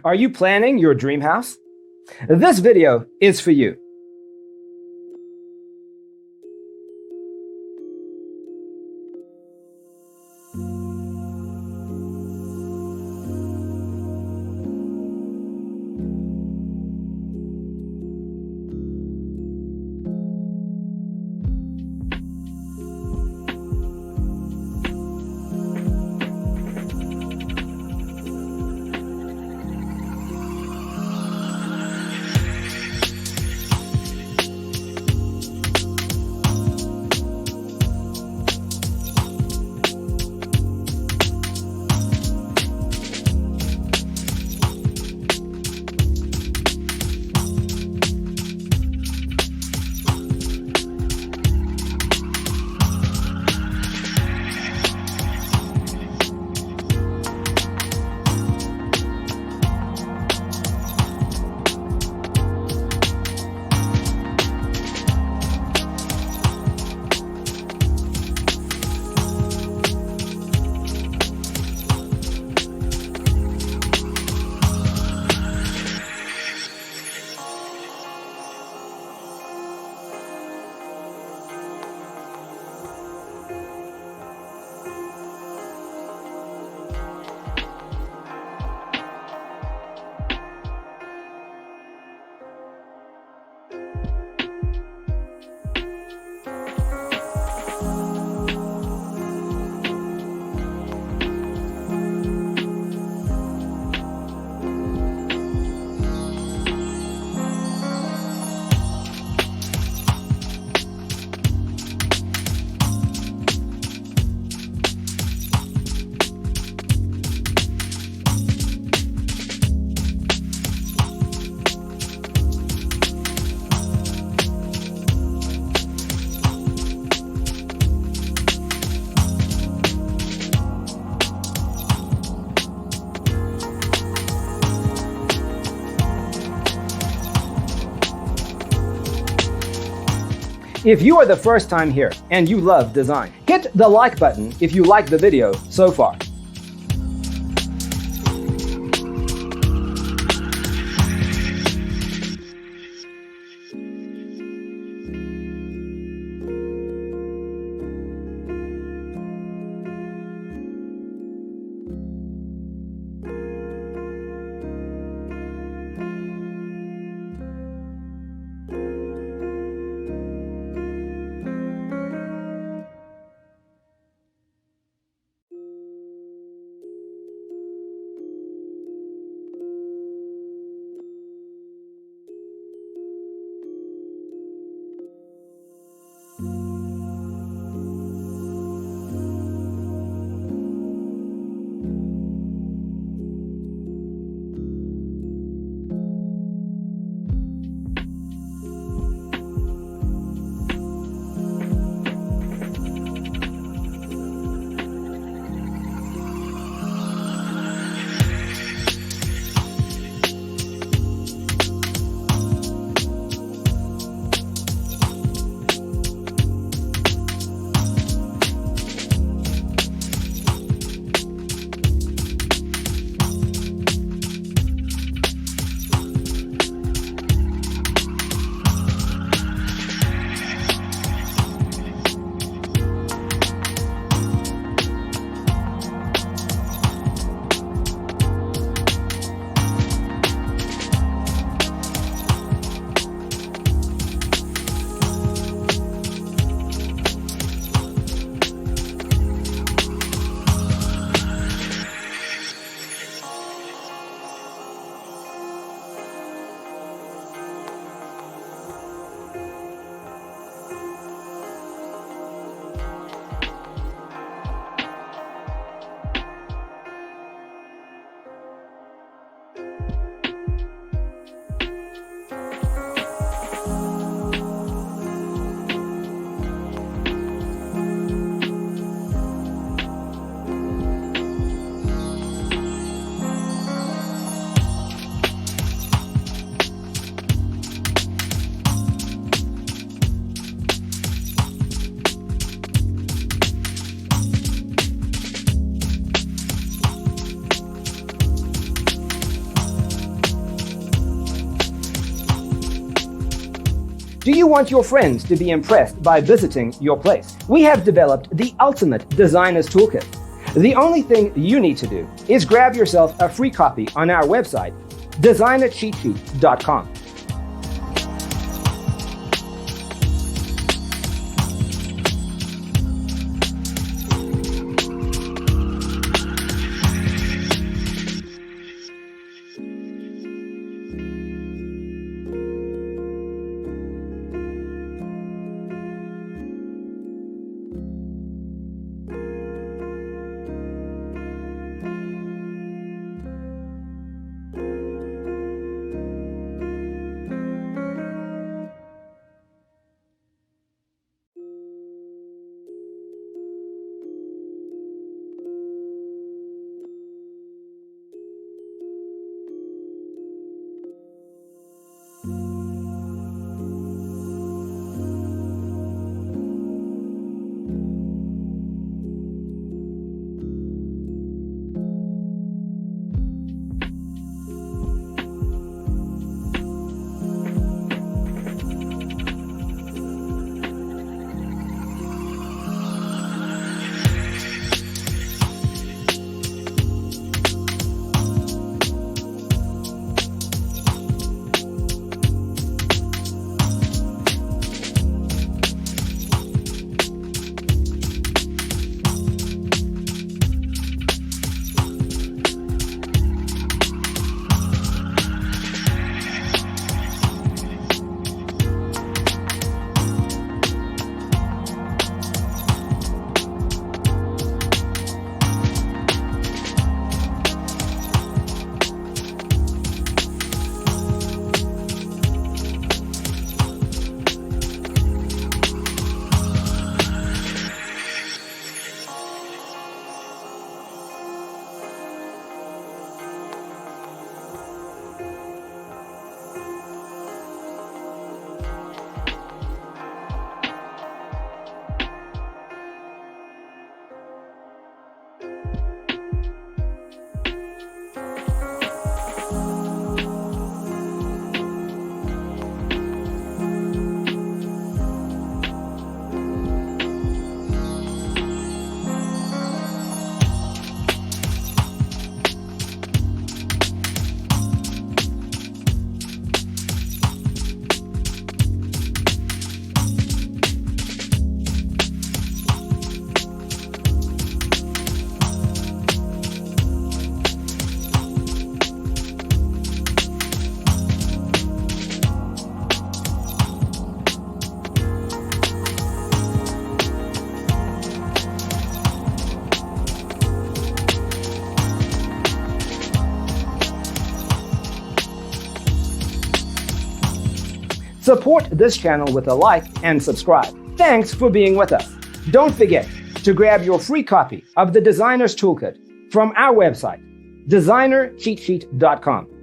Are you planning your dream house? This video is for you. If you are the first time here and you love design, hit the like button if you like the video so far. Do you want your friends to be impressed by visiting your place? We have developed the ultimate designer's toolkit. The only thing you need to do is grab yourself a free copy on our website, designercheatsheet.com. Support this channel with a like and subscribe. Thanks for being with us. Don't forget to grab your free copy of the Designer's Toolkit from our website, designercheatsheet.com.